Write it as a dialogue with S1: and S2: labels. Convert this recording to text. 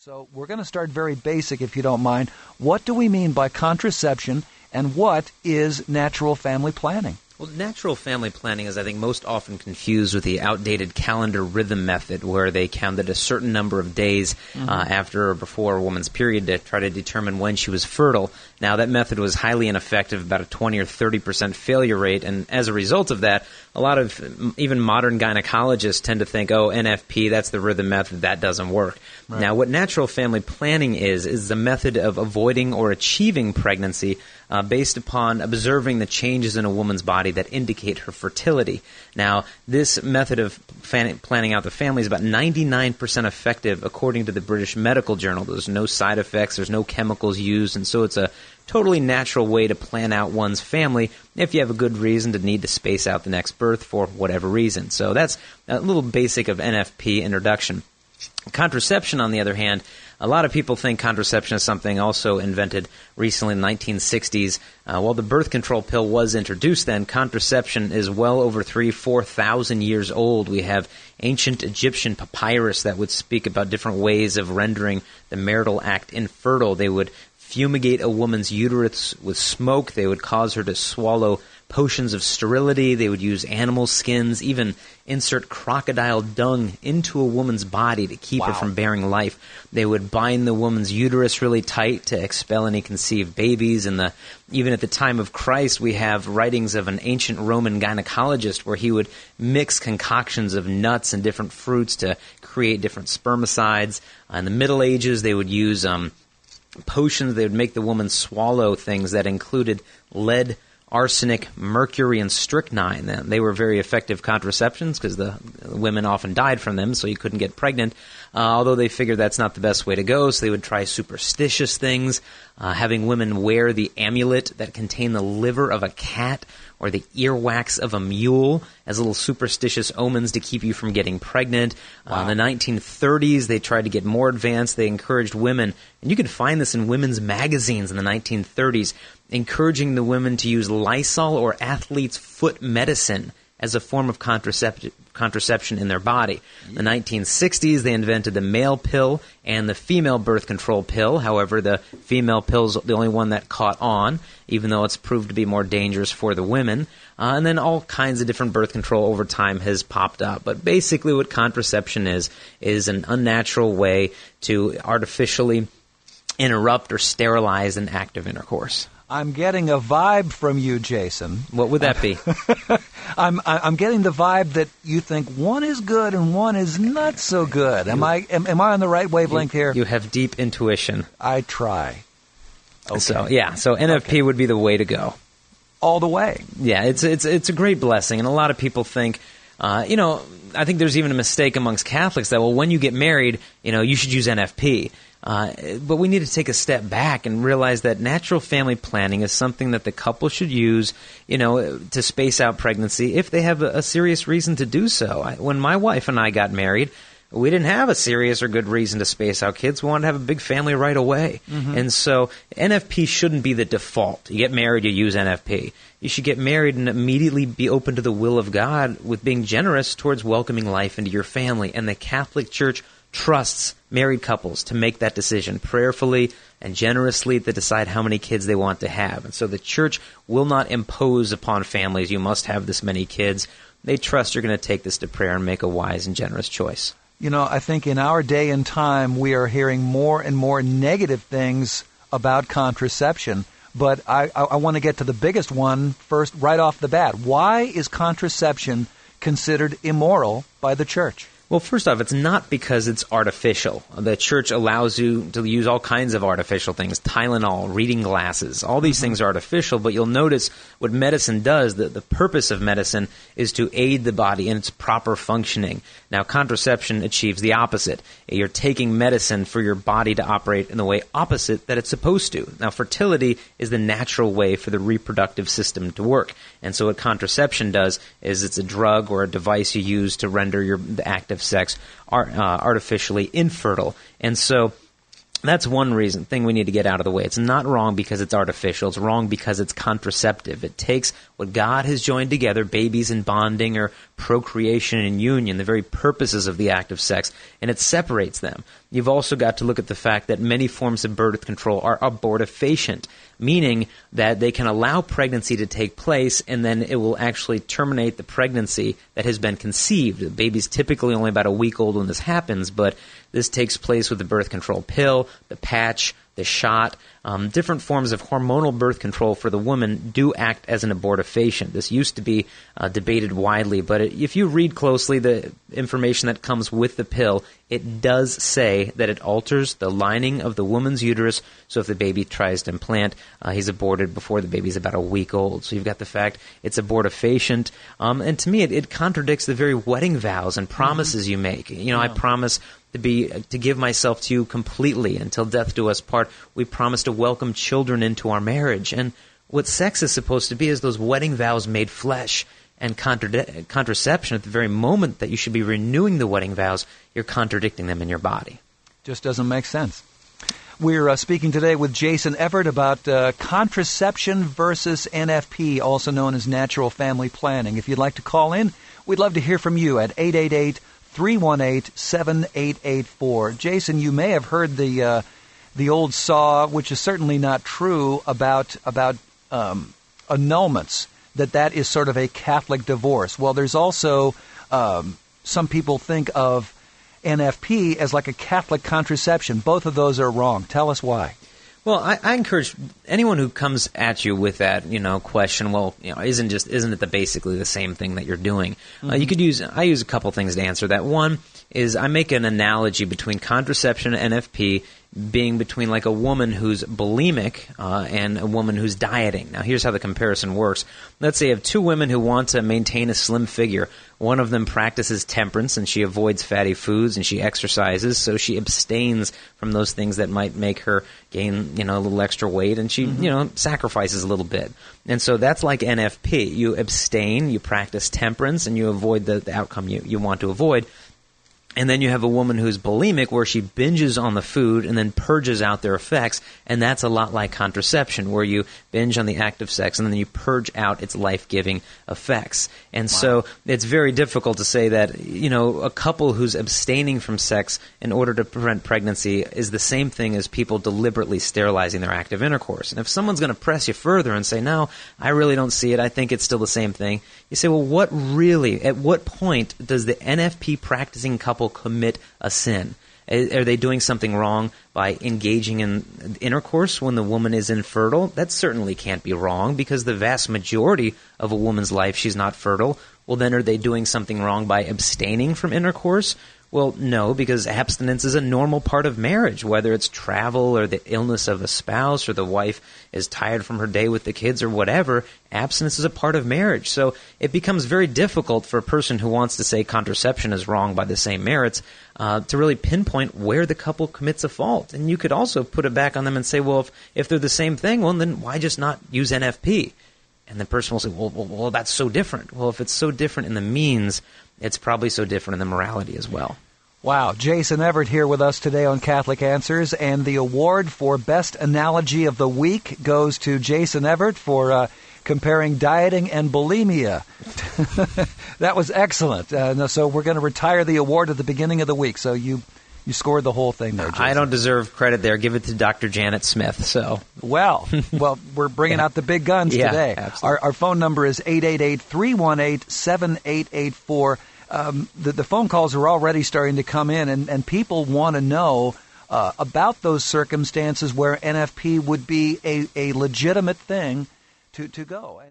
S1: So we're going to start very basic, if you don't mind. What do we mean by contraception, and what is natural family planning?
S2: Well, natural family planning is, I think, most often confused with the outdated calendar rhythm method, where they counted a certain number of days after or before a woman's period to try to determine when she was fertile. Now, that method was highly ineffective, about a 20 or 30% failure rate, and as a result of that, a lot of even modern gynecologists tend to think, oh, NFP, that's the rhythm method, that doesn't work. Right. Now, what natural family planning is the method of avoiding or achieving pregnancy based upon observing the changes in a woman's body that indicate her fertility. Now, this method of planning out the family is about 99% effective according to the British Medical Journal. There's no side effects, there's no chemicals used, and so it's a totally natural way to plan out one's family if you have a good reason to need to space out the next birth for whatever reason. So that's a little basic of NFP introduction. Contraception, on the other hand, a lot of people think contraception is something also invented recently in the 1960s. While the birth control pill was introduced then, contraception is well over 4,000 years old. We have ancient Egyptian papyrus that would speak about different ways of rendering the marital act infertile. They would fumigate a woman's uterus with smoke. They would cause her to swallow potions of sterility. They would use animal skins, even insert crocodile dung into a woman's body to keep her from bearing life. They would bind the woman's uterus really tight to expel any conceived babies. And even at the time of Christ, we have writings of an ancient Roman gynecologist where he would mix concoctions of nuts and different fruits to create different spermicides. In the Middle Ages, they would use potions. They would make the woman swallow things that included lead, arsenic, mercury, and strychnine. They were very effective contraceptions because the women often died from them, so you couldn't get pregnant, although they figured that's not the best way to go, so they would try superstitious things, having women wear the amulet that contained the liver of a cat or the earwax of a mule as little superstitious omens to keep you from getting pregnant. In the 1930s, they tried to get more advanced. They encouraged women, and you can find this in women's magazines in the 1930s, encouraging the women to use Lysol or athlete's foot medicine as a form of contraception in their body. In the 1960s, they invented the male pill and the female birth control pill. However, the female pill is the only one that caught on, even though it's proved to be more dangerous for the women. And then all kinds of different birth control over time has popped up. But basically what contraception is an unnatural way to artificially interrupt or sterilize an act of intercourse.
S1: I'm getting a vibe from you, Jason.
S2: What would that be?
S1: I'm getting the vibe that you think one is good and one is not so good. Am I on the right wavelength here?
S2: You have deep intuition.
S1: I try. Okay.
S2: So NFP would be the way to go.
S1: All the way.
S2: Yeah, it's a great blessing, and a lot of people think, I think there's even a mistake amongst Catholics that, well, when you get married, you should use NFP. But we need to take a step back and realize that natural family planning is something that the couple should use, to space out pregnancy if they have a serious reason to do so. When my wife and I got married, we didn't have a serious or good reason to space out kids. We wanted to have a big family right away. Mm-hmm. And so NFP shouldn't be the default. You get married, you use NFP. You should get married and immediately be open to the will of God with being generous towards welcoming life into your family. And the Catholic Church trusts married couples to make that decision prayerfully and generously to decide how many kids they want to have. And so the church will not impose upon families, you must have this many kids. They trust you're going to take this to prayer and make a wise and generous choice.
S1: I think in our day and time, we are hearing more and more negative things about contraception. But I want to get to the biggest one first, right off the bat. Why is contraception considered immoral by the church?
S2: Well, first off, it's not because it's artificial. The church allows you to use all kinds of artificial things, Tylenol, reading glasses. All these things are artificial, but you'll notice what medicine does, the purpose of medicine is to aid the body in its proper functioning. Now, contraception achieves the opposite. You're taking medicine for your body to operate in the way opposite that it's supposed to. Now, fertility is the natural way for the reproductive system to work. And so what contraception does is it's a drug or a device you use to render the act of sex artificially infertile. And so that's one thing we need to get out of the way. It's not wrong because it's artificial. It's wrong because it's contraceptive. It takes what God has joined together, babies and bonding or procreation and union, the very purposes of the act of sex, and it separates them. You've also got to look at the fact that many forms of birth control are abortifacient, meaning that they can allow pregnancy to take place and then it will actually terminate the pregnancy that has been conceived. The baby's typically only about a week old when this happens, but this takes place with the birth control pill, the patch, the shot. Different forms of hormonal birth control for the woman do act as an abortifacient. This used to be debated widely, but if you read closely the information that comes with the pill, it does say that it alters the lining of the woman's uterus, so if the baby tries to implant, he's aborted before the baby's about a week old. So you've got the fact it's abortifacient, and to me it contradicts the very wedding vows and promises you make. I promise to give myself to you completely until death do us part. We promise to welcome children into our marriage. And what sex is supposed to be is those wedding vows made flesh. And contraception, at the very moment that you should be renewing the wedding vows, you're contradicting them in your body.
S1: Just doesn't make sense. We're speaking today with Jason Evert about contraception versus NFP, also known as natural family planning. If you'd like to call in, we'd love to hear from you at 888-318-7884. Jason, you may have heard the old saw, which is certainly not true, about annulments, that is sort of a Catholic divorce. Well, there's also some people think of NFP as like a Catholic contraception. Both of those are wrong. Tell us why.
S2: Well, I encourage anyone who comes at you with that, question. Well, isn't it basically the same thing that you're doing? Mm-hmm. I use a couple things to answer that. One is I make an analogy between contraception and NFP being between like a woman who's bulimic and a woman who's dieting. Now, here's how the comparison works. Let's say you have two women who want to maintain a slim figure. One of them practices temperance, and she avoids fatty foods, and she exercises, so she abstains from those things that might make her gain, a little extra weight, and she, sacrifices a little bit. And so that's like NFP. You abstain, you practice temperance, and you avoid the outcome you want to avoid. And then you have a woman who's bulimic, where she binges on the food and then purges out their effects, and that's a lot like contraception, where you binge on the act of sex and then you purge out its life-giving effects. And so it's very difficult to say that, a couple who's abstaining from sex in order to prevent pregnancy is the same thing as people deliberately sterilizing their active intercourse. And if someone's going to press you further and say, no, I really don't see it, I think it's still the same thing, you say, well, at what point does the NFP practicing couple commit a sin? Are they doing something wrong by engaging in intercourse when the woman is infertile? That certainly can't be wrong, because the vast majority of a woman's life she's not fertile. Well, then are they doing something wrong by abstaining from intercourse? Well, no, because abstinence is a normal part of marriage, whether it's travel or the illness of a spouse or the wife is tired from her day with the kids or whatever. Abstinence is a part of marriage. So it becomes very difficult for a person who wants to say contraception is wrong by the same merits to really pinpoint where the couple commits a fault. And you could also put it back on them and say, well, if they're the same thing, well, then why just not use NFP? And the person will say, well, that's so different. Well, if it's so different in the means, it's probably so different in the morality as well.
S1: Wow. Jason Evert here with us today on Catholic Answers, and the award for Best Analogy of the Week goes to Jason Evert for comparing dieting and bulimia. That was excellent. So we're going to retire the award at the beginning of the week. So you scored the whole thing there, Jason. I
S2: don't deserve credit there. Give it to Dr. Janet Smith. So
S1: Well, we're bringing out the big guns today.
S2: Absolutely.
S1: Our phone number is 888-318-7884. The phone calls are already starting to come in, and people want to know about those circumstances where NFP would be a legitimate thing to go.